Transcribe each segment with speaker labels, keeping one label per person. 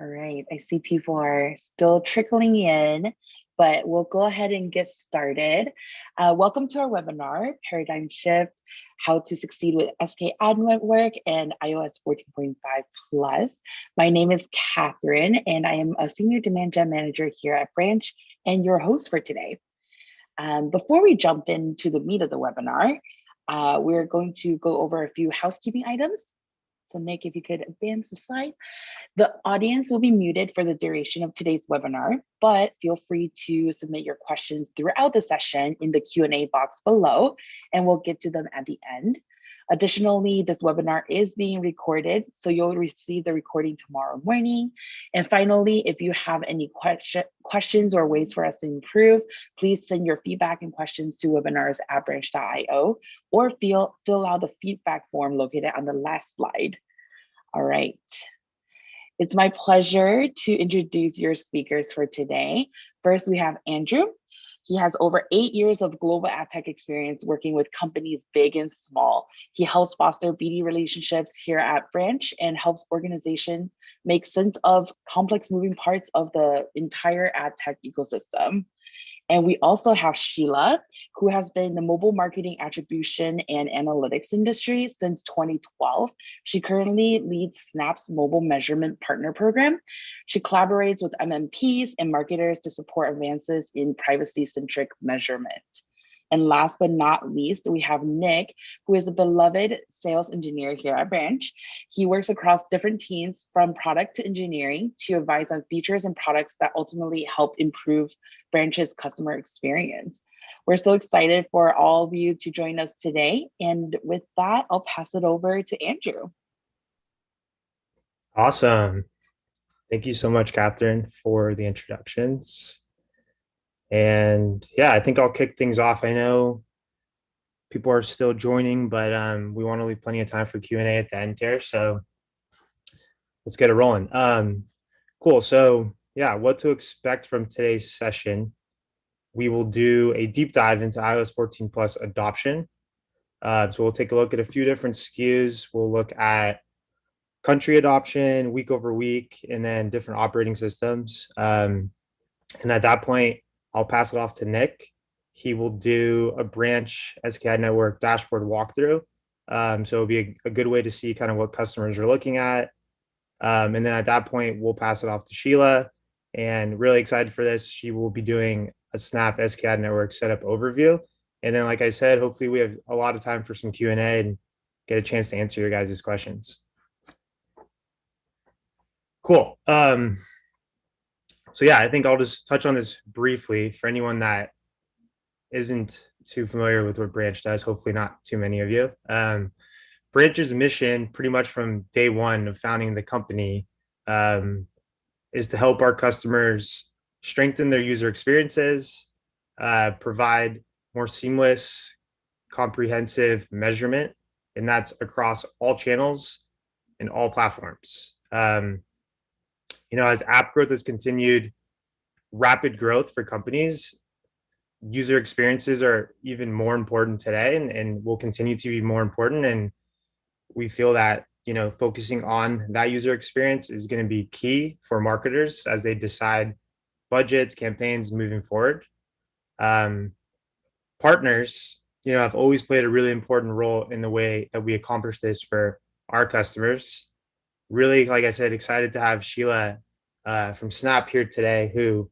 Speaker 1: All right, I see people are still trickling in, but we'll go ahead and get started. Welcome to our webinar, Paradigm Shift, How to Succeed with SKAdNetwork and iOS 14.5 Plus. My name is Catherine, and I am a Senior Demand Gen Manager here at Branch and your host for today. Before we jump into the meat of the webinar, we're going to go over a few housekeeping items. So Nick, if you could advance the slide. The audience will be muted for the duration of today's webinar, but feel free to submit your questions throughout the session in the Q&A box below, and we'll get to them at the end. Additionally, this webinar is being recorded, so you'll receive the recording tomorrow morning. And finally, if you have any questions or ways for us to improve, please send your feedback and questions to webinars@branch.io or fill out the feedback form located on the last slide. All right. It's my pleasure to introduce your speakers for today. First, we have Andrew. He has over 8 years of global ad tech experience working with companies big and small. He helps foster BD relationships here at Branch and helps organizations make sense of complex moving parts of the entire ad tech ecosystem. And we also have Sheila, who has been in the mobile marketing attribution and analytics industry since 2012. She currently leads Snap's mobile measurement partner program. She collaborates with MMPs and marketers to support advances in privacy-centric measurement. And last but not least, we have Nick, who is a beloved sales engineer here at Branch. He works across different teams from product to engineering to advise on features and products that ultimately help improve Branch's customer experience. We're so excited for all of you to join us today. And with that, I'll pass it over to Andrew.
Speaker 2: Awesome. Thank you so much, Catherine, for the introductions. And yeah, I think I'll kick things off. I know people are still joining, but we want to leave plenty of time for Q&A at the end here. So let's get it rolling. Cool. So yeah, what to expect from today's session. We will do a deep dive into iOS 14 Plus adoption. So we'll take a look at a few different SKUs. We'll look at country adoption week over week, and then different operating systems. And at that point, I'll pass it off to Nick. He will do a Branch SKAdNetwork dashboard walkthrough. So it'll be a good way to see kind of what customers are looking at. And then at that point, we'll pass it off to Sheila. And really excited for this. She will be doing a Snap SKAdNetwork setup overview. And then, like I said, hopefully we have a lot of time for some Q&A and get a chance to answer your guys' questions. Cool. So yeah, I think I'll just touch on this briefly for anyone that isn't too familiar with what Branch does. Hopefully not too many of you. Branch's mission, pretty much from day one of founding the company, is to help our customers strengthen their user experiences, provide more seamless, comprehensive measurement, and that's across all channels and all platforms. As app growth has continued rapid growth for companies, user experiences are even more important today and will continue to be more important. And we feel that, focusing on that user experience is going to be key for marketers as they decide budgets, campaigns moving forward. Partners, have always played a really important role in the way that we accomplish this for our customers. Really, like I said, excited to have Sheila from Snap here today, who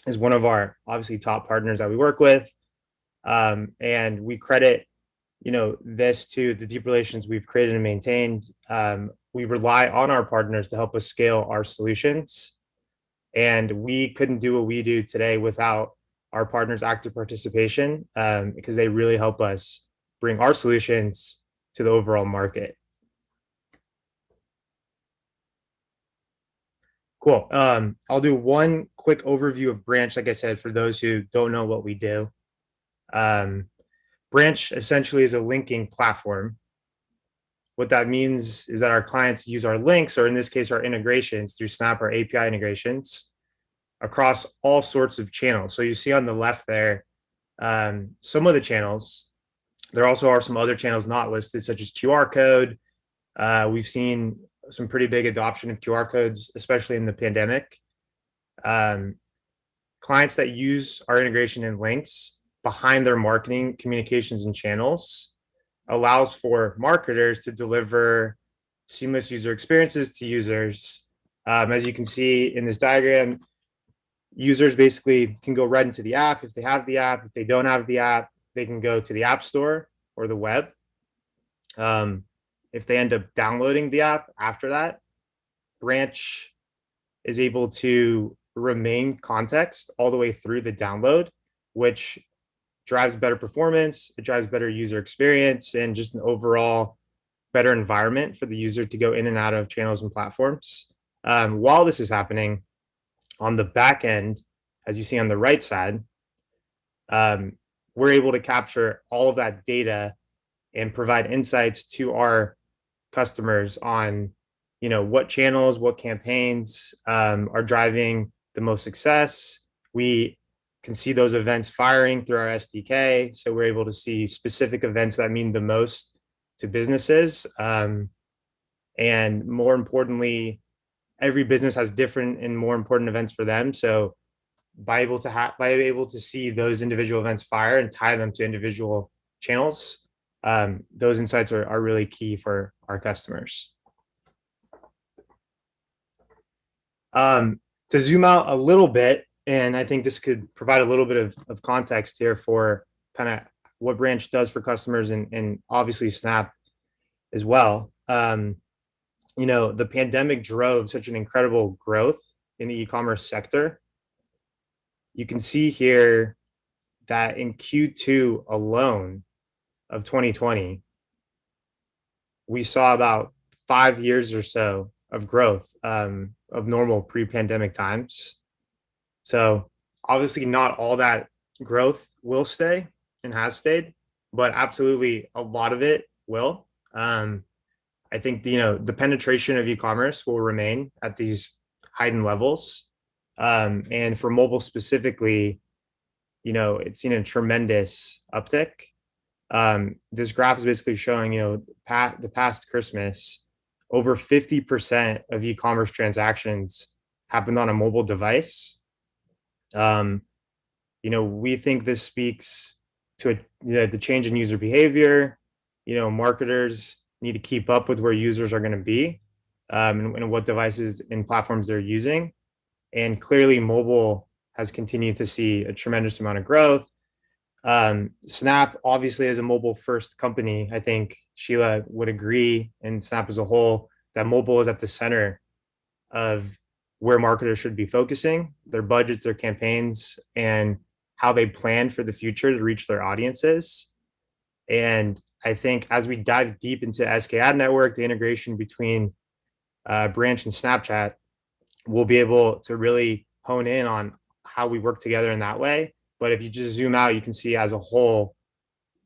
Speaker 2: is one of our obviously top partners that we work with. And we credit, this to the deep relations we've created and maintained. We rely on our partners to help us scale our solutions. And we couldn't do what we do today without our partners' active participation, because they really help us bring our solutions to the overall market. Cool. I'll do one quick overview of Branch, like I said, for those who don't know what we do. Branch essentially is a linking platform. What that means is that our clients use our links, or in this case, our integrations through Snap, our API integrations, across all sorts of channels. So you see on the left there, some of the channels. There also are some other channels not listed, such as QR code. We've seen some pretty big adoption of QR codes, especially in the pandemic. Um, Clients that use our integration and links behind their marketing communications and channels allows for marketers to deliver seamless user experiences to users. As you can see in this diagram, users basically can go right into the app if they have the app. If they don't have the app, they can go to the App Store or the web. If they end up downloading the app after that, Branch is able to remain context all the way through the download, which drives better performance, it drives better user experience, and just an overall better environment for the user to go in and out of channels and platforms. While this is happening, on the back end, as you see on the right side, we're able to capture all of that data and provide insights to our customers on, what channels, what campaigns are driving the most success. We can see those events firing through our SDK. So we're able to see specific events that mean the most to businesses. And more importantly, every business has different and more important events for them. So by able to see those individual events fire and tie them to individual channels, those insights are really key for our customers. To zoom out a little bit, and I think this could provide a little bit of context here for kind of what Branch does for customers and obviously Snap as well. The pandemic drove such an incredible growth in the e-commerce sector. You can see here that in Q2 alone of 2020, we saw about 5 years or so of growth of normal pre-pandemic times. So obviously not all that growth will stay and has stayed, but absolutely a lot of it will. I think the penetration of e-commerce will remain at these heightened levels. And for mobile specifically, it's seen a tremendous uptick. This graph is basically showing, the past Christmas, over 50% of e-commerce transactions happened on a mobile device. We think this speaks to the change in user behavior. Marketers need to keep up with where users are going to be and what devices and platforms they're using. And clearly mobile has continued to see a tremendous amount of growth. Snap obviously is a mobile first company. I think Sheila would agree, and Snap as a whole, that mobile is at the center of where marketers should be focusing their budgets, their campaigns, and how they plan for the future to reach their audiences. And I think as we dive deep into SKAdNetwork, the integration between Branch and Snapchat, we'll be able to really hone in on how we work together in that way. But if you just zoom out, you can see as a whole,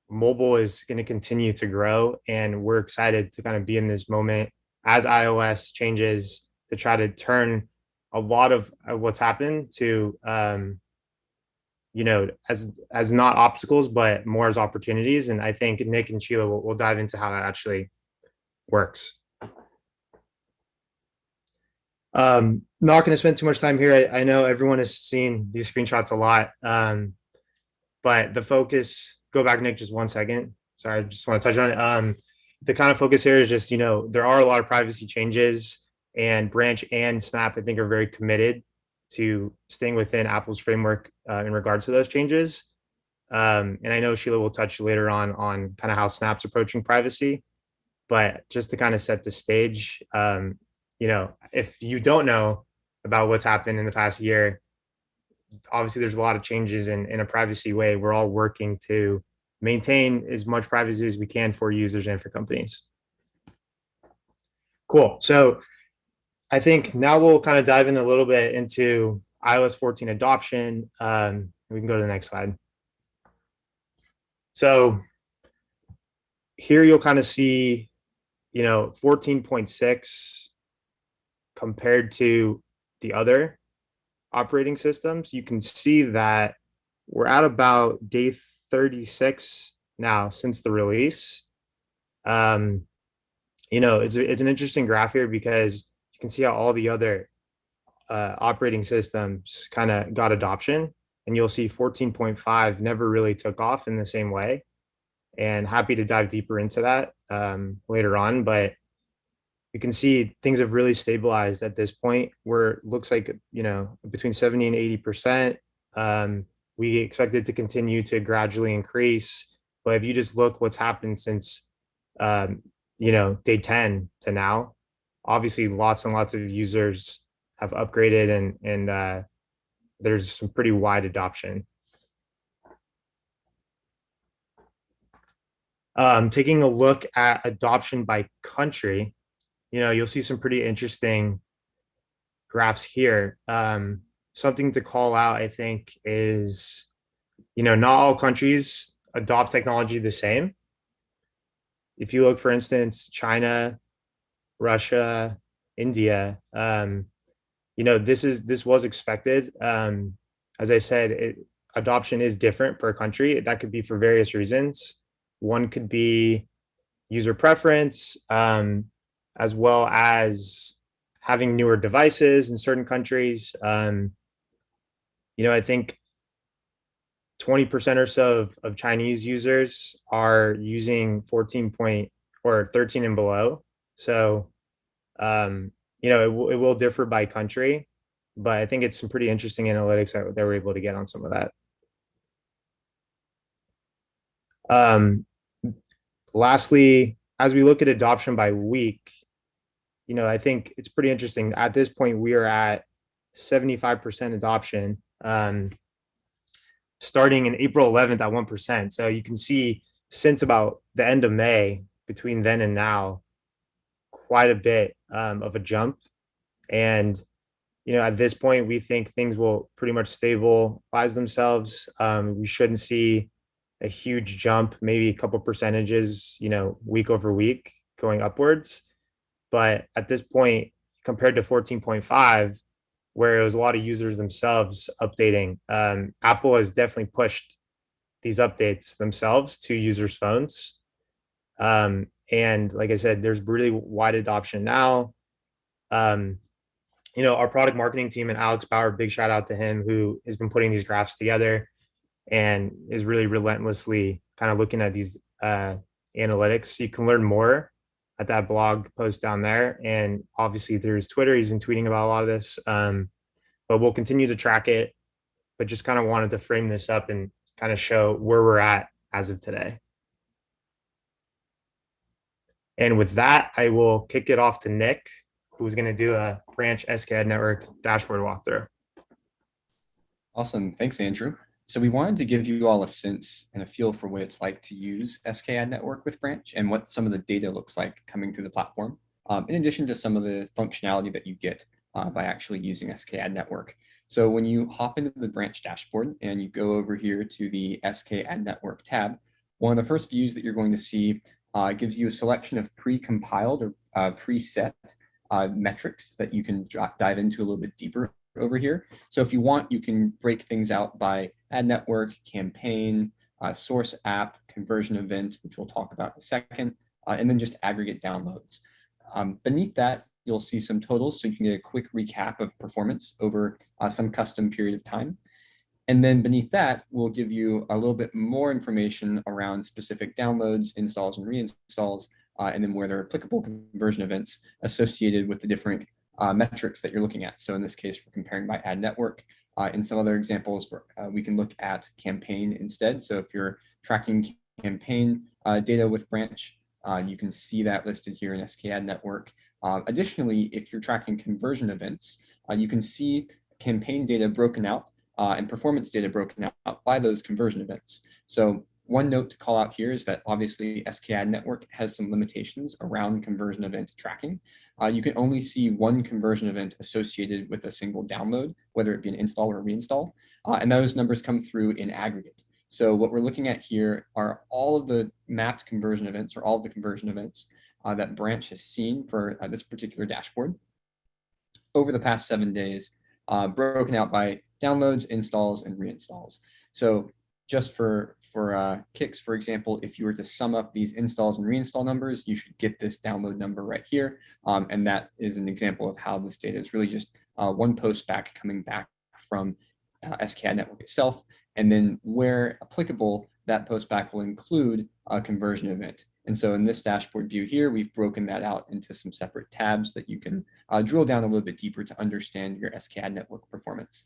Speaker 2: mobile is going to continue to grow. And we're excited to kind of be in this moment as iOS changes to try to turn a lot of what's happened to, as not obstacles, but more as opportunities. And I think Nick and Sheila will dive into how that actually works. Not going to spend too much time here. I know everyone has seen these screenshots a lot, but the focus, go back, Nick, just 1 second. Sorry, I just want to touch on it. The kind of focus here is just, there are a lot of privacy changes, and Branch and Snap, I think, are very committed to staying within Apple's framework in regards to those changes. And I know Sheila will touch later on kind of how Snap's approaching privacy, but just to kind of set the stage, if you don't know about what's happened in the past year, obviously there's a lot of changes in a privacy way. We're all working to maintain as much privacy as we can for users and for companies. Cool. So I think now we'll kind of dive in a little bit into iOS 14 adoption. We can go to the next slide. So here you'll kind of see, 14.6 compared to the other operating systems. You can see that we're at about day 36 now since the release. it's an interesting graph here because you can see how all the other operating systems kind of got adoption, and you'll see 14.5 never really took off in the same way. And happy to dive deeper into that later on, but you can see things have really stabilized at this point where it looks like, between 70 and 80%. We expect it to continue to gradually increase. But if you just look what's happened since, day 10 to now, obviously lots and lots of users have upgraded, and there's some pretty wide adoption. Taking a look at adoption by country, you'll see some pretty interesting graphs here. Something to call out, I think, is, not all countries adopt technology the same. If you look, for instance, China, Russia, India, this was expected. As I said, adoption is different per country. That could be for various reasons. One could be user preference, as well as having newer devices in certain countries. I think 20% or so of Chinese users are using 14 point or 13 and below. So, it will differ by country, but I think it's some pretty interesting analytics that we're able to get on some of that. Lastly, as we look at adoption by week, I think it's pretty interesting. At this point, we are at 75% adoption, starting in April 11th at 1%. So you can see since about the end of May, between then and now, quite a bit of a jump. And, at this point, we think things will pretty much stabilize themselves. We shouldn't see a huge jump, maybe a couple percentages, week over week going upwards. But at this point, compared to 14.5, where it was a lot of users themselves updating, Apple has definitely pushed these updates themselves to users' phones. And like I said, there's really wide adoption now. Our product marketing team and Alex Bauer, big shout out to him, who has been putting these graphs together and is really relentlessly kind of looking at these analytics. You can learn more at that blog post down there. And obviously through his Twitter, he's been tweeting about a lot of this. But we'll continue to track it, but just kind of wanted to frame this up and kind of show where we're at as of today. And with that, I will kick it off to Nick, who's going to do a branch SKAdNetwork dashboard walkthrough.
Speaker 3: Awesome. Thanks, Andrew. So we wanted to give you all a sense and a feel for what it's like to use SKAdNetwork with Branch and what some of the data looks like coming through the platform, in addition to some of the functionality that you get by actually using SKAdNetwork. So when you hop into the Branch dashboard and you go over here to the SKAdNetwork tab, one of the first views that you're going to see gives you a selection of pre-compiled or preset metrics that you can dive into a little bit deeper over here. So if you want, you can break things out by ad network, campaign, source app, conversion event, which we'll talk about in a second, and then just aggregate downloads. Beneath that, you'll see some totals, so you can get a quick recap of performance over some custom period of time. And then beneath that, we'll give you a little bit more information around specific downloads, installs, and reinstalls, and then where there are applicable conversion events associated with the different metrics that you're looking at. So in this case, we're comparing by ad network. In some other examples, we can look at campaign instead. So if you're tracking campaign data with Branch, you can see that listed here in SKAdNetwork. Additionally, if you're tracking conversion events, you can see campaign data broken out and performance data broken out by those conversion events. So one note to call out here is that obviously SKAdNetwork has some limitations around conversion event tracking. You can only see one conversion event associated with a single download, whether it be an install or a reinstall, and those numbers come through in aggregate. So what we're looking at here are all of the mapped conversion events or all of the conversion events that Branch has seen for this particular dashboard over the past 7 days, broken out by downloads, installs, and reinstalls. So just for kicks, for example, if you were to sum up these installs and reinstall numbers, you should get this download number right here. And that is an example of how this data is really just one post back coming back from SKAdNetwork itself. And then where applicable, that post back will include a conversion event. And so in this dashboard view here, we've broken that out into some separate tabs that you can drill down a little bit deeper to understand your SKAdNetwork performance.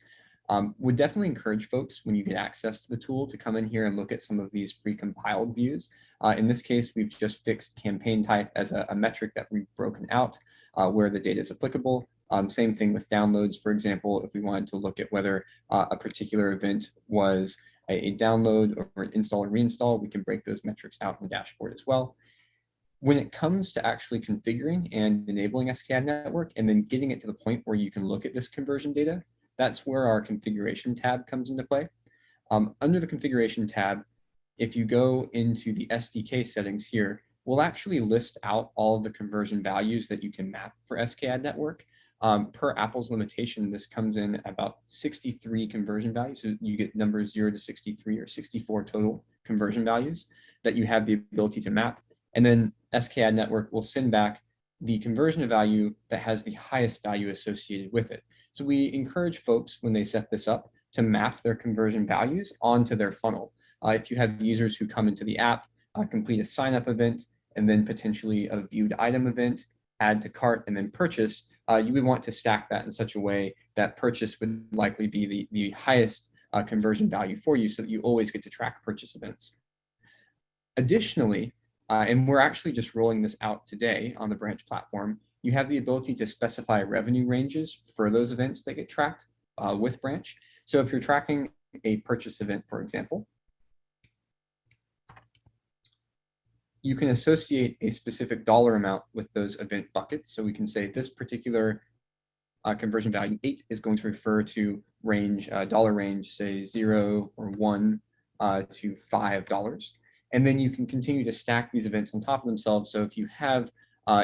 Speaker 3: Would definitely encourage folks, when you get access to the tool, to come in here and look at some of these pre-compiled views. In this case, we've just fixed campaign type as a metric that we've broken out where the data is applicable. Same thing with downloads, for example, if we wanted to look at whether a particular event was a download or an install or reinstall, we can break those metrics out in the dashboard as well. When it comes to actually configuring and enabling SKAdNetwork and then getting it to the point where you can look at this conversion data, that's where our configuration tab comes into play. Under the configuration tab, if you go into the SDK settings here, we'll actually list out all of the conversion values that you can map for SKAdNetwork. Per Apple's limitation, this comes in about 63 conversion values. So you get numbers 0 to 63 or 64 total conversion values that you have the ability to map. And then SKAdNetwork will send back the conversion value that has the highest value associated with it. So we encourage folks, when they set this up, to map their conversion values onto their funnel. If you have users who come into the app, complete a sign-up event, and then potentially a viewed item event, add to cart, and then purchase, you would want to stack that in such a way that purchase would likely be the highest conversion value for you, so that you always get to track purchase events. Additionally, and we're actually just rolling this out today on the Branch platform, you have the ability to specify revenue ranges for those events that get tracked with Branch. So if you're tracking a purchase event, for example, you can associate a specific dollar amount with those event buckets. So we can say this particular conversion value 8 is going to refer to range, dollar range, say 0 or 1 to $5. And then you can continue to stack these events on top of themselves. So if you have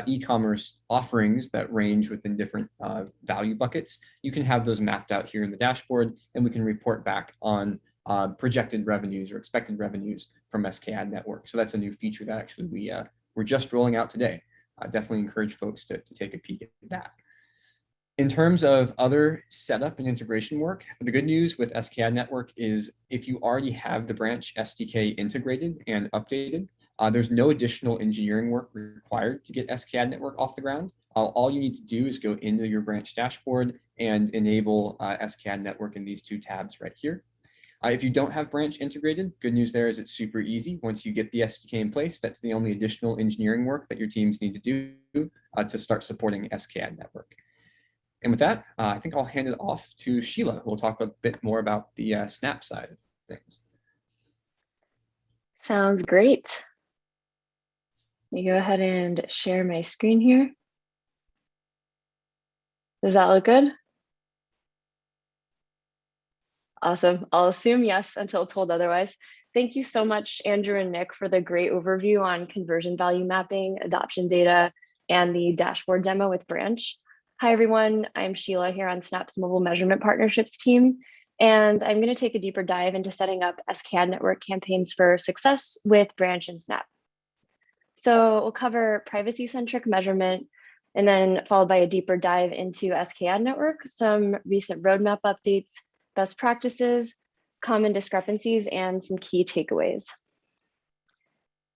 Speaker 3: e-commerce offerings that range within different value buckets, you can have those mapped out here in the dashboard, and we can report back on projected revenues or expected revenues from SKAdNetwork. So that's a new feature that actually we're just rolling out today. I definitely encourage folks to take a peek at that. In terms of other setup and integration work, the good news with SKAdNetwork is if you already have the Branch SDK integrated and updated, there's no additional engineering work required to get SKAdNetwork off the ground. All you need to do is go into your Branch dashboard and enable SKAdNetwork in these two tabs right here. If you don't have Branch integrated, good news there is it's super easy. Once you get the SDK in place, that's the only additional engineering work that your teams need to do to start supporting SKAdNetwork. And with that, I think I'll hand it off to Sheila, who will talk a bit more about the Snap side of things.
Speaker 4: Sounds great. Let me go ahead and share my screen here. Does that look good? Awesome. I'll assume yes until told otherwise. Thank you so much, Andrew and Nick, for the great overview on conversion value mapping, adoption data, and the dashboard demo with Branch. Hi, everyone. I'm Sheila here on Snap's Mobile Measurement Partnerships team, and I'm going to take a deeper dive into setting up SKAdNetwork campaigns for success with Branch and Snap. So we'll cover privacy-centric measurement, and then followed by a deeper dive into SKAdNetwork, some recent roadmap updates, best practices, common discrepancies, and some key takeaways.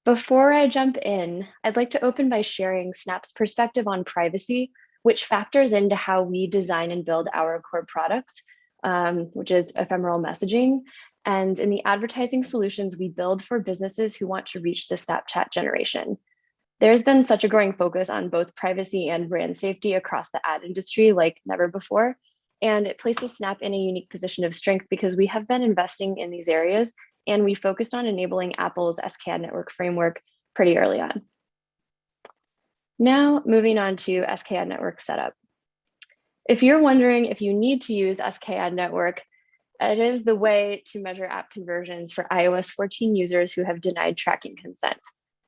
Speaker 4: Before I jump in, I'd like to open by sharing Snap's perspective on privacy, which factors into how we design and build our core products, which is ephemeral messaging, and in the advertising solutions we build for businesses who want to reach the Snapchat generation. There's been such a growing focus on both privacy and brand safety across the ad industry like never before, and it places Snap in a unique position of strength because we have been investing in these areas, and we focused on enabling Apple's SKAdNetwork framework pretty early on. Now, moving on to SKAdNetwork setup. If you're wondering if you need to use SKAdNetwork, it is the way to measure app conversions for iOS 14 users who have denied tracking consent.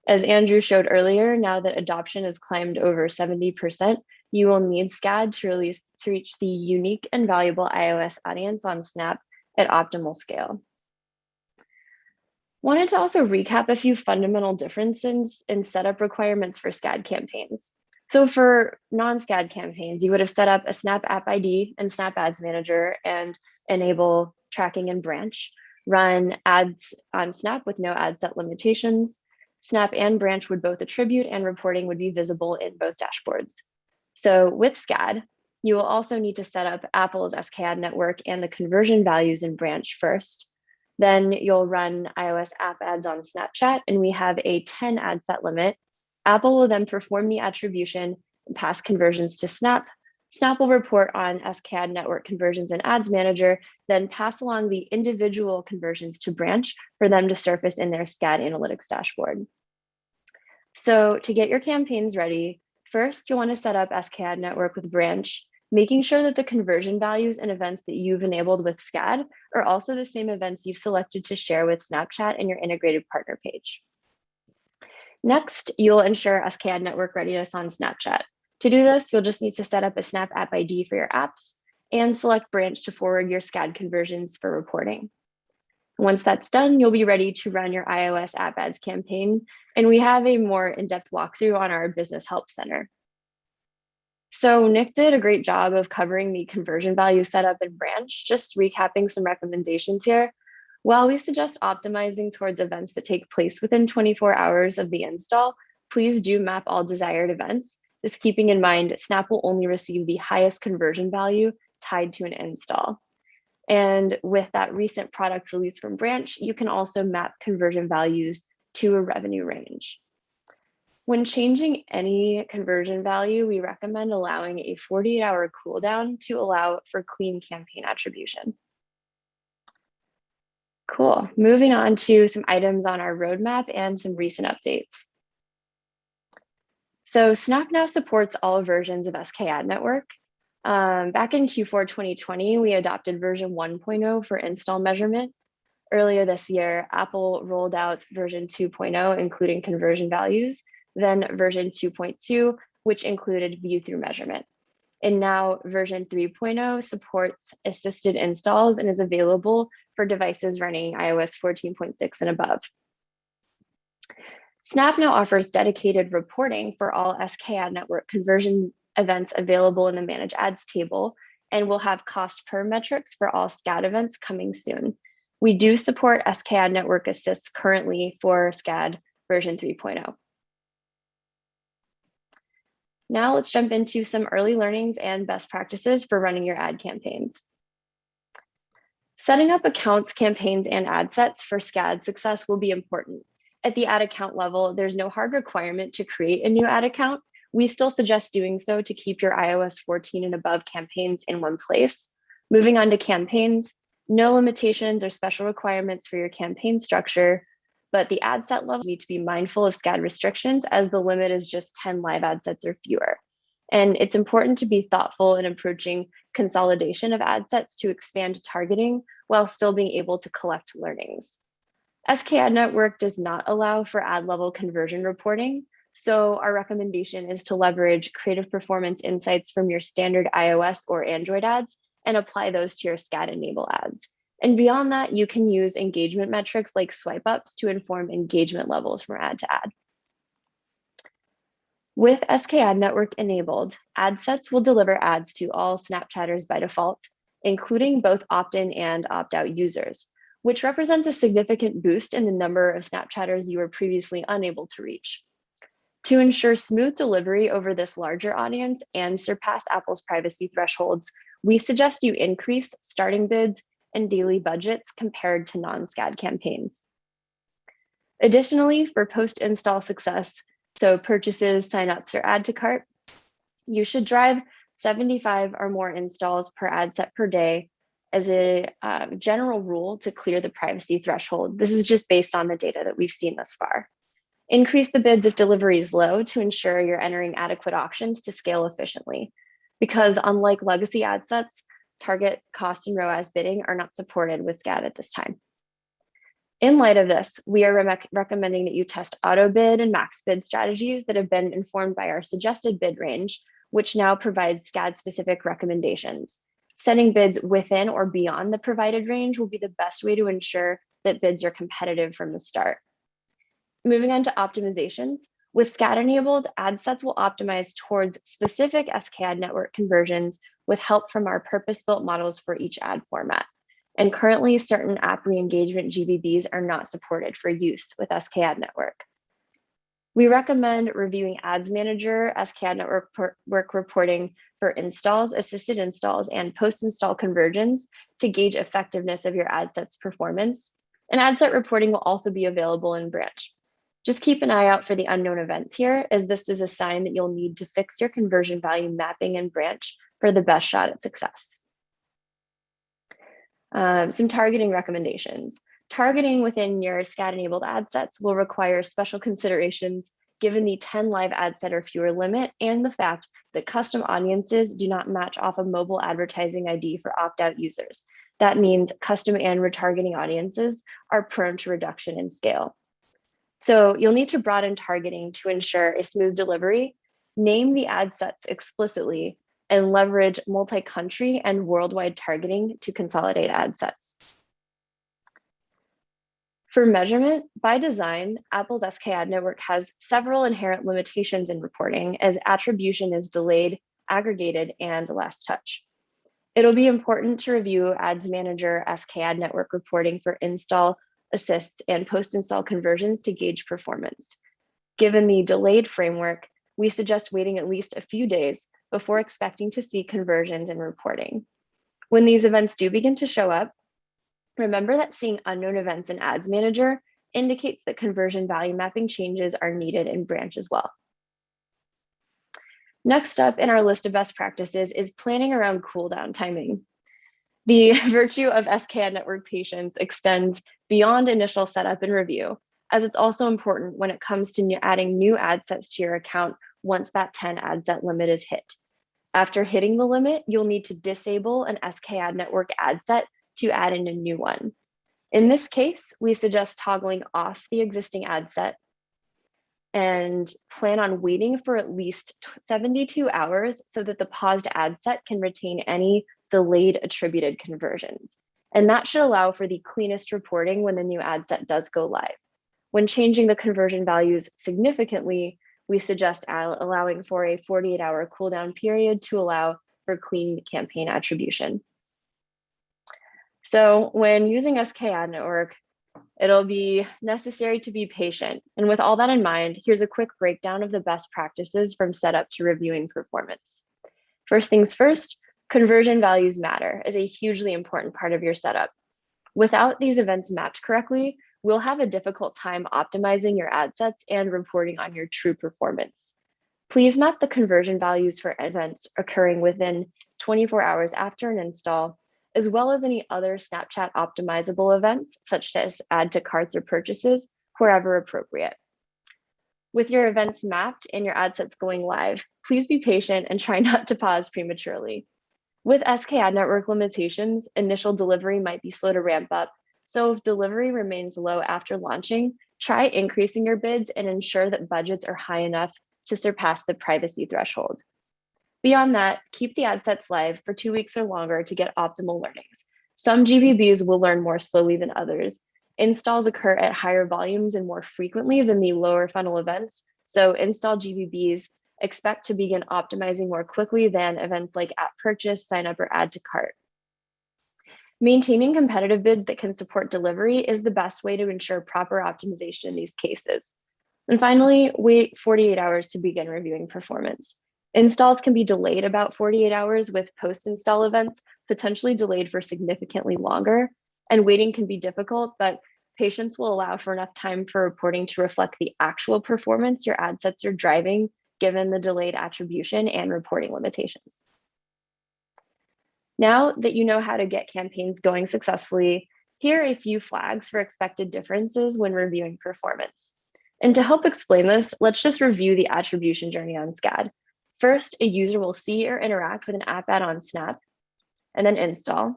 Speaker 4: As Andrew showed earlier, now that adoption has climbed over 70%, you will need SKAd to reach the unique and valuable iOS audience on Snap at optimal scale. Wanted to also recap a few fundamental differences in setup requirements for SKAd campaigns. So for non-SKAd campaigns, you would have set up a Snap App ID and Snap Ads Manager and enable tracking in Branch, run ads on Snap with no ad set limitations. Snap and Branch would both attribute and reporting would be visible in both dashboards. So with SKAd, you will also need to set up Apple's SKAdNetwork and the conversion values in Branch first. Then you'll run iOS app ads on Snapchat, and we have a 10 ad set limit. Apple will then perform the attribution and pass conversions to Snap. Snap will report on SKAdNetwork conversions in Ads Manager, then pass along the individual conversions to Branch for them to surface in their SKAd Analytics dashboard. So to get your campaigns ready, first you'll want to set up SKAdNetwork with Branch, making sure that the conversion values and events that you've enabled with SKAd are also the same events you've selected to share with Snapchat and your integrated partner page. Next, you'll ensure SKAdNetwork readiness on Snapchat. To do this, you'll just need to set up a Snap App ID for your apps and select Branch to forward your SKAd conversions for reporting. Once that's done, you'll be ready to run your iOS app ads campaign, and we have a more in-depth walkthrough on our Business Help Center. So Nick did a great job of covering the conversion value setup in Branch. Just recapping some recommendations here. While we suggest optimizing towards events that take place within 24 hours of the install, please do map all desired events. Just keeping in mind, Snap will only receive the highest conversion value tied to an install. And with that recent product release from Branch, you can also map conversion values to a revenue range. When changing any conversion value, we recommend allowing a 48-hour cooldown to allow for clean campaign attribution. Cool. Moving on to some items on our roadmap and some recent updates. So Snap now supports all versions of SKAdNetwork. Back in Q4 2020, we adopted version 1.0 for install measurement. Earlier this year, Apple rolled out version 2.0, including conversion values, then version 2.2, which included view-through measurement. And now version 3.0 supports assisted installs and is available for devices running iOS 14.6 and above. Snap now offers dedicated reporting for all SKAdNetwork conversion events available in the Manage Ads table, and we'll have cost per metrics for all SKAd events coming soon. We do support SKAdNetwork Assists currently for SKAd version 3.0. Now let's jump into some early learnings and best practices for running your ad campaigns. Setting up accounts, campaigns, and ad sets for SKAd success will be important. At the ad account level, there's no hard requirement to create a new ad account. We still suggest doing so to keep your iOS 14 and above campaigns in one place. Moving on to campaigns, no limitations or special requirements for your campaign structure, but the ad set level need to be mindful of SKAd restrictions as the limit is just 10 live ad sets or fewer. And it's important to be thoughtful in approaching consolidation of ad sets to expand targeting while still being able to collect learnings. SKAdNetwork does not allow for ad level conversion reporting, so our recommendation is to leverage creative performance insights from your standard iOS or Android ads and apply those to your SKAd enable ads. And beyond that, you can use engagement metrics like swipe ups to inform engagement levels from ad to ad. With SKAdNetwork enabled, ad sets will deliver ads to all Snapchatters by default, including both opt-in and opt-out users, which represents a significant boost in the number of Snapchatters you were previously unable to reach. To ensure smooth delivery over this larger audience and surpass Apple's privacy thresholds, we suggest you increase starting bids and daily budgets compared to non-SKAd campaigns. Additionally, for post-install success, so purchases, signups, or add to cart, you should drive 75 or more installs per ad set per day as a general rule to clear the privacy threshold. This is just based on the data that we've seen thus far. Increase the bids if delivery is low to ensure you're entering adequate auctions to scale efficiently, because unlike legacy ad sets, target, cost, and ROAS bidding are not supported with SKAd at this time. In light of this, we are recommending that you test auto bid and max bid strategies that have been informed by our suggested bid range, which now provides SKAd specific recommendations. Setting bids within or beyond the provided range will be the best way to ensure that bids are competitive from the start. Moving on to optimizations, with SKAd enabled, ad sets will optimize towards specific SKAdNetwork conversions with help from our purpose-built models for each ad format. And currently, certain app re-engagement GBBs are not supported for use with SKAdNetwork. We recommend reviewing Ads Manager, SKAdNetwork reporting for installs, assisted installs, and post-install conversions to gauge effectiveness of your ad set's performance. And ad set reporting will also be available in Branch. Just keep an eye out for the unknown events here, as this is a sign that you'll need to fix your conversion value mapping in Branch for the best shot at success. Some targeting recommendations. Targeting within your SKAd-enabled ad sets will require special considerations given the 10 live ad set or fewer limit and the fact that custom audiences do not match off a mobile advertising ID for opt-out users. That means custom and retargeting audiences are prone to reduction in scale. So you'll need to broaden targeting to ensure a smooth delivery, name the ad sets explicitly, and leverage multi-country and worldwide targeting to consolidate ad sets. For measurement, by design, Apple's SKAdNetwork has several inherent limitations in reporting as attribution is delayed, aggregated, and last touch. It'll be important to review Ads Manager SKAdNetwork reporting for install, assists, and post-install conversions to gauge performance. Given the delayed framework, we suggest waiting at least a few days before expecting to see conversions and reporting. When these events do begin to show up, remember that seeing unknown events in Ads Manager indicates that conversion value mapping changes are needed in Branch as well. Next up in our list of best practices is planning around cooldown timing. The virtue of SKAdNetwork patience extends beyond initial setup and review, as it's also important when it comes to adding new ad sets to your account once that 10 ad set limit is hit. After hitting the limit, you'll need to disable an SKAdNetwork ad set to add in a new one. In this case, we suggest toggling off the existing ad set and plan on waiting for at least 72 hours so that the paused ad set can retain any delayed attributed conversions. And that should allow for the cleanest reporting when the new ad set does go live. When changing the conversion values significantly, we suggest allowing for a 48-hour cooldown period to allow for clean campaign attribution. So when using SKAdNetwork, it'll be necessary to be patient. And with all that in mind, here's a quick breakdown of the best practices from setup to reviewing performance. First things first, conversion values matter as a hugely important part of your setup. Without these events mapped correctly, we'll have a difficult time optimizing your ad sets and reporting on your true performance. Please map the conversion values for events occurring within 24 hours after an install, as well as any other Snapchat optimizable events, such as add to carts or purchases, wherever appropriate. With your events mapped and your ad sets going live, please be patient and try not to pause prematurely. With SKAdNetwork limitations, initial delivery might be slow to ramp up, so if delivery remains low after launching, try increasing your bids and ensure that budgets are high enough to surpass the privacy threshold. Beyond that, keep the ad sets live for 2 weeks or longer to get optimal learnings. Some GBBs will learn more slowly than others. Installs occur at higher volumes and more frequently than the lower funnel events, so install GBBs expect to begin optimizing more quickly than events like app purchase, sign up, or add to cart. Maintaining competitive bids that can support delivery is the best way to ensure proper optimization in these cases. And finally, wait 48 hours to begin reviewing performance. Installs can be delayed about 48 hours, with post-install events potentially delayed for significantly longer, and waiting can be difficult, but patience will allow for enough time for reporting to reflect the actual performance your ad sets are driving, given the delayed attribution and reporting limitations. Now that you know how to get campaigns going successfully, here are a few flags for expected differences when reviewing performance. And to help explain this, let's just review the attribution journey on SKAd. First, a user will see or interact with an app ad on Snap, and then install.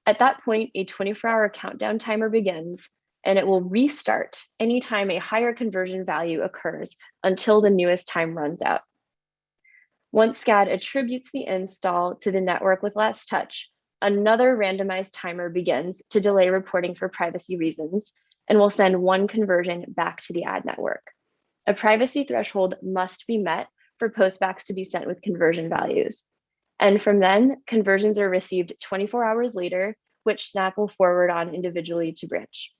Speaker 4: At that point, a 24-hour countdown timer begins, and it will restart anytime a higher conversion value occurs until the newest time runs out. Once SKAd attributes the install to the network with last touch, another randomized timer begins to delay reporting for privacy reasons and will send one conversion back to the ad network. A privacy threshold must be met for postbacks to be sent with conversion values. And from then, conversions are received 24 hours later, which Snap will forward on individually to Branch.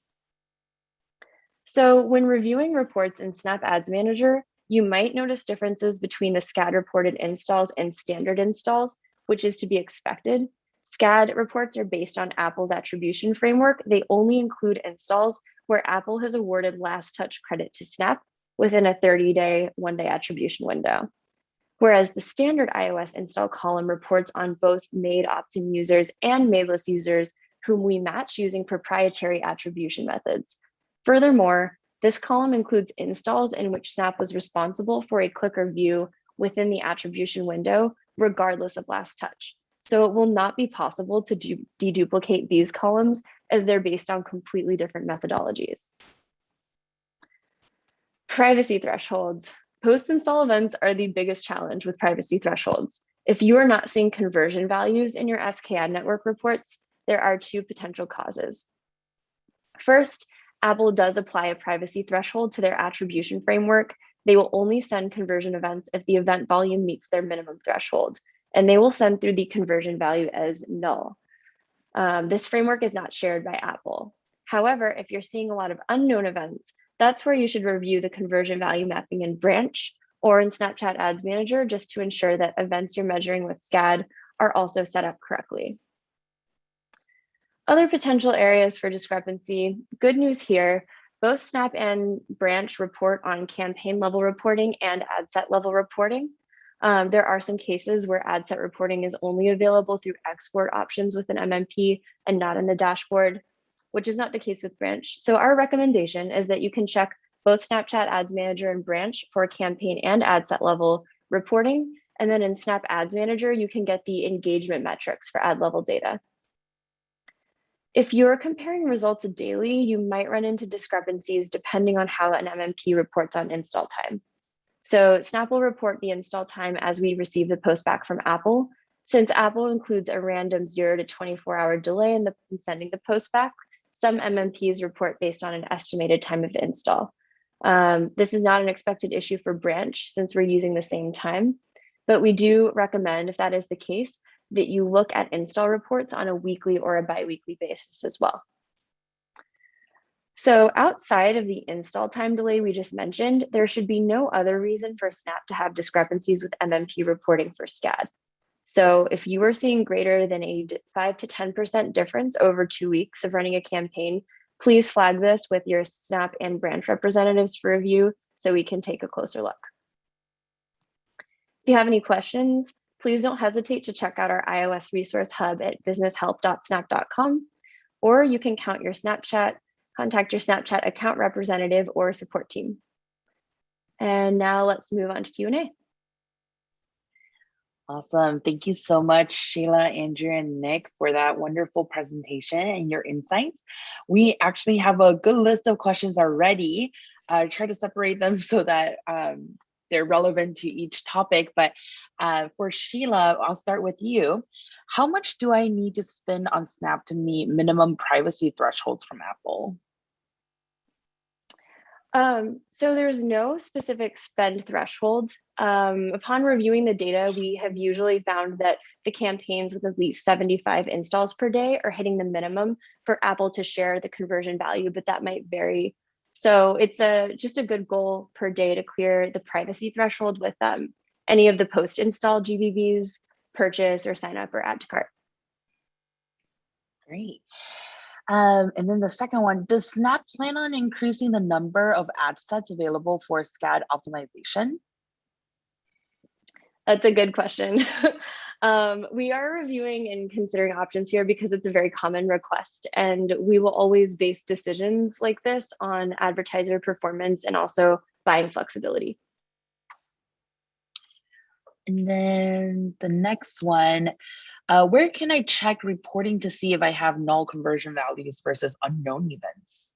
Speaker 4: So when reviewing reports in Snap Ads Manager, you might notice differences between the SKAd reported installs and standard installs, which is to be expected. SKAd reports are based on Apple's attribution framework. They only include installs where Apple has awarded last touch credit to Snap within a 30-day, one-day attribution window. Whereas the standard iOS install column reports on both made opt-in users and madeless users whom we match using proprietary attribution methods. Furthermore, this column includes installs in which Snap was responsible for a click or view within the attribution window, regardless of last touch. So it will not be possible to deduplicate these columns as they're based on completely different methodologies. Privacy thresholds. Post-install events are the biggest challenge with privacy thresholds. If you are not seeing conversion values in your SKAdNetwork reports, there are two potential causes. First, Apple does apply a privacy threshold to their attribution framework. They will only send conversion events if the event volume meets their minimum threshold, and they will send through the conversion value as null. This framework is not shared by Apple. However, if you're seeing a lot of unknown events, that's where you should review the conversion value mapping in Branch or in Snapchat Ads Manager just to ensure that events you're measuring with SKAd are also set up correctly. Other potential areas for discrepancy, good news here, both Snap and Branch report on campaign level reporting and ad set level reporting. There are some cases where ad set reporting is only available through export options with an MMP and not in the dashboard, which is not the case with Branch. So our recommendation is that you can check both Snapchat Ads Manager and Branch for campaign and ad set level reporting. And then in Snap Ads Manager, you can get the engagement metrics for ad level data. If you're comparing results daily, you might run into discrepancies depending on how an MMP reports on install time. So Snap will report the install time as we receive the post back from Apple. Since Apple includes a random 0 to 24-hour delay in sending the post back, some MMPs report based on an estimated time of install. This is not an expected issue for Branch since we're using the same time, but we do recommend, if that is the case, that you look at install reports on a weekly or a bi-weekly basis as well. So outside of the install time delay we just mentioned, there should be no other reason for Snap to have discrepancies with MMP reporting for SKAd. So if you are seeing greater than a 5 to 10% difference over 2 weeks of running a campaign, please flag this with your Snap and Branch representatives for review so we can take a closer look. If you have any questions, please don't hesitate to check out our iOS resource hub at businesshelp.snap.com, or you can contact your Snapchat account representative or support team. And now let's move on to Q&A.
Speaker 1: Awesome. Thank you so much, Sheila, Andrew, and Nick, for that wonderful presentation and your insights. We actually have a good list of questions already. Try to separate them so that they're relevant to each topic. But for Sheila, I'll start with you. How much do I need to spend on Snap to meet minimum privacy thresholds from Apple?
Speaker 4: So there's no specific spend threshold. Upon reviewing the data, we have usually found that the campaigns with at least 75 installs per day are hitting the minimum for Apple to share the conversion value, but that might vary. So it's just a good goal per day to clear the privacy threshold with any of the post-install GBVs, purchase or sign up or add to cart.
Speaker 1: Great. And then the second one, does Snap plan on increasing the number of ad sets available for SKAd optimization?
Speaker 4: That's a good question. We are reviewing and considering options here because it's a very common request, and we will always base decisions like this on advertiser performance and also buying flexibility.
Speaker 1: And then the next one, where can I check reporting to see if I have null conversion values versus unknown events?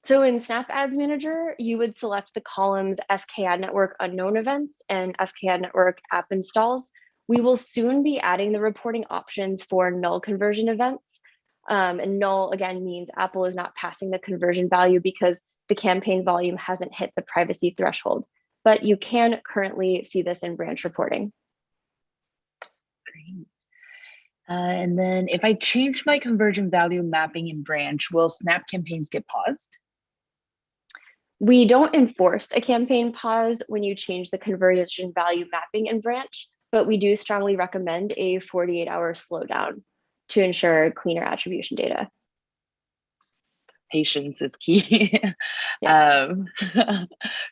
Speaker 4: So in Snap Ads Manager, you would select the columns SKAdNetwork unknown events and SKAdNetwork app installs, We will soon be adding the reporting options for null conversion events. And null, again, means Apple is not passing the conversion value because the campaign volume hasn't hit the privacy threshold. But you can currently see this in branch reporting.
Speaker 1: Great. And then if I change my conversion value mapping in branch, will Snap campaigns get paused?
Speaker 4: We don't enforce a campaign pause when you change the conversion value mapping in branch, but we do strongly recommend a 48-hour slowdown to ensure cleaner attribution data.
Speaker 1: Patience is key.
Speaker 4: Yeah.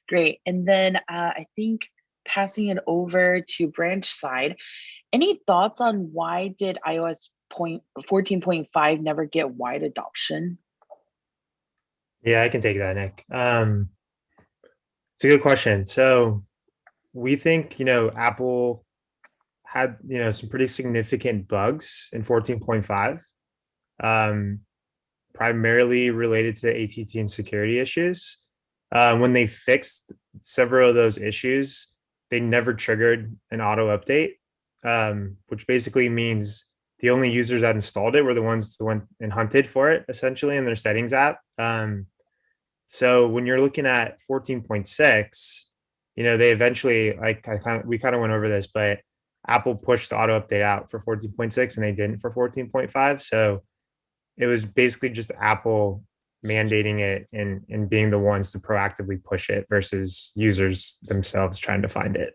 Speaker 1: Great. And then I think passing it over to branch side, any thoughts on why did iOS 14.5 never get wide adoption?
Speaker 2: Yeah, I can take that, Nick. It's a good question. So we think, Apple had, some pretty significant bugs in 14.5, primarily related to ATT and security issues. When they fixed several of those issues, they never triggered an auto update, which basically means the only users that installed it were the ones that went and hunted for it, essentially, in their settings app. So when you're looking at 14.6, they eventually, we kind of went over this, but Apple pushed the auto update out for 14.6 and they didn't for 14.5. So it was basically just Apple mandating it and being the ones to proactively push it versus users themselves trying to find it.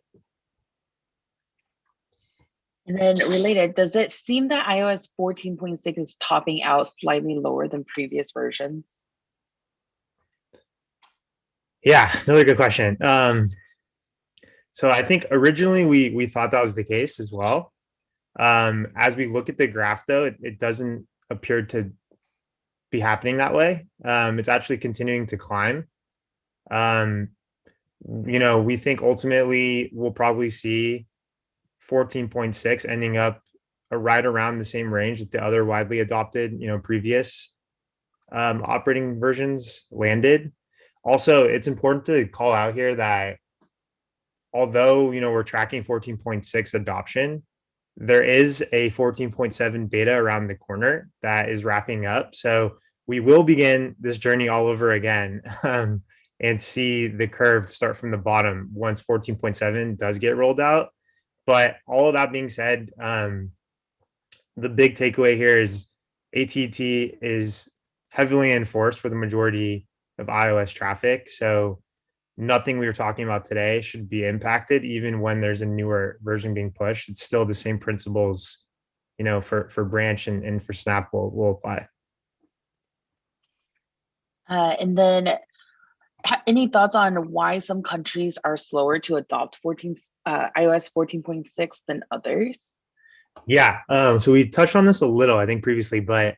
Speaker 1: And then related, does it seem that iOS 14.6 is topping out slightly lower than previous versions?
Speaker 2: Yeah, another good question. So I think originally we thought that was the case as well. As we look at the graph, though, it doesn't appear to be happening that way. It's actually continuing to climb. We think ultimately we'll probably see 14.6 ending up right around the same range that the other widely adopted, previous operating versions landed. Also, it's important to call out here that although, we're tracking 14.6 adoption, there is a 14.7 beta around the corner that is wrapping up. So we will begin this journey all over again and see the curve start from the bottom once 14.7 does get rolled out. But all of that being said, the big takeaway here is ATT is heavily enforced for the majority of iOS traffic. So nothing we were talking about today should be impacted, even when there's a newer version being pushed. It's still the same principles, for branch and for Snap will apply.
Speaker 1: And then any thoughts on why some countries are slower to adopt iOS 14.6 than others?
Speaker 2: Yeah, so we touched on this a little, I think, previously, but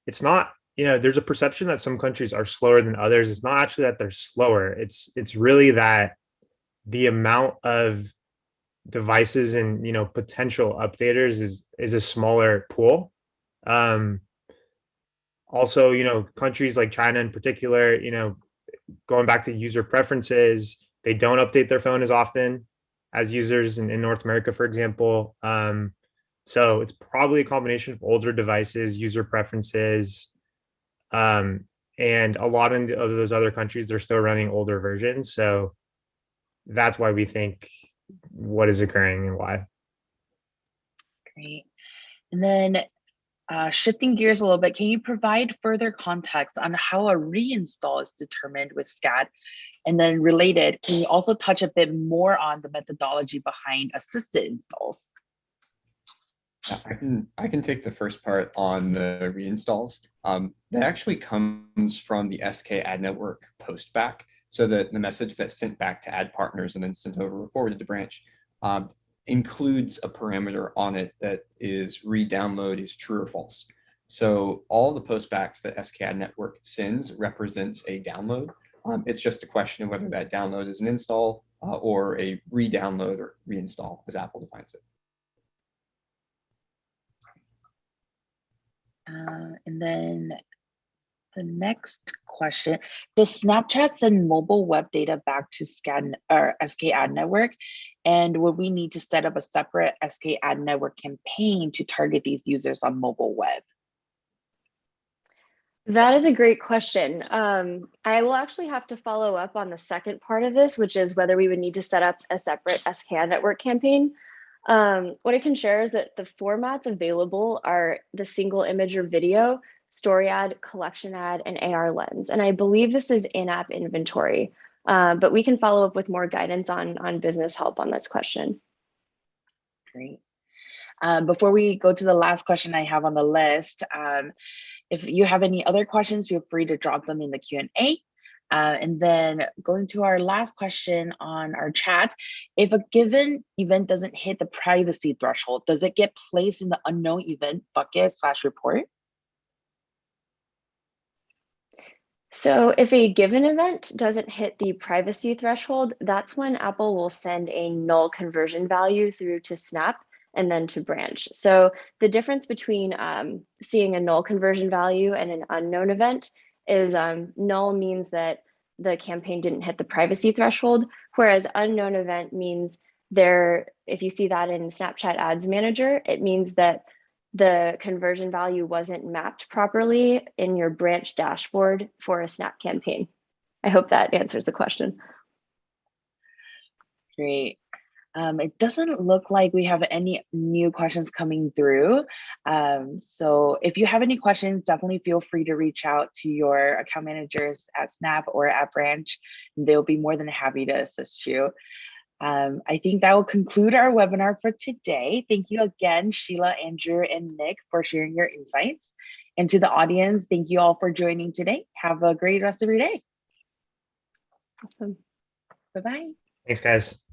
Speaker 2: it's not, there's a perception that some countries are slower than others. It's not actually that they're slower. It's really that the amount of devices and, potential updaters is a smaller pool. Also, countries like China in particular, going back to user preferences, they don't update their phone as often as users in North America, for example. So it's probably a combination of older devices, user preferences, and a lot of those other countries, they're still running older versions. So that's why we think what is occurring and why.
Speaker 1: Great. And then shifting gears a little bit, can you provide further context on how a reinstall is determined with SKAd? And then related, can you also touch a bit more on the methodology behind assisted installs?
Speaker 3: I can take the first part on the reinstalls. That actually comes from the SKAdNetwork postback. So the message that's sent back to ad partners and then sent over or forwarded to branch includes a parameter on it that is re-download is true or false. So all the postbacks that SKAdNetwork sends represents a download. It's just a question of whether that download is an install or a re-download or reinstall, as Apple defines it.
Speaker 1: And then The next question, does Snapchat send mobile web data back to SKAdNetwork? And would we need to set up a separate SKAdNetwork campaign to target these users on mobile web?
Speaker 4: That is a great question. I will actually have to follow up on the second part of this, which is whether we would need to set up a separate SKAdNetwork campaign. What I can share is that the formats available are the single image or video, story ad, collection ad, and AR lens. And I believe this is in-app inventory, but we can follow up with more guidance on business help on this question.
Speaker 1: Great. Before we go to the last question I have on the list, if you have any other questions, feel free to drop them in the Q&A. And then going to our last question on our chat, if a given event doesn't hit the privacy threshold, does it get placed in the unknown event bucket / report?
Speaker 4: So if a given event doesn't hit the privacy threshold, that's when Apple will send a null conversion value through to Snap and then to Branch. So the difference between seeing a null conversion value and an unknown event is null means that the campaign didn't hit the privacy threshold, whereas unknown event means if you see that in Snapchat Ads Manager, it means that the conversion value wasn't mapped properly in your Branch dashboard for a Snap campaign. I hope that answers the question.
Speaker 1: Great. It doesn't look like we have any new questions coming through. So if you have any questions, definitely feel free to reach out to your account managers at Snap or at Branch. They'll be more than happy to assist you. I think that will conclude our webinar for today. Thank you again, Sheila, Andrew, and Nick, for sharing your insights. And to the audience, thank you all for joining today. Have a great rest of your day.
Speaker 4: Awesome.
Speaker 1: Bye-bye.
Speaker 2: Thanks, guys.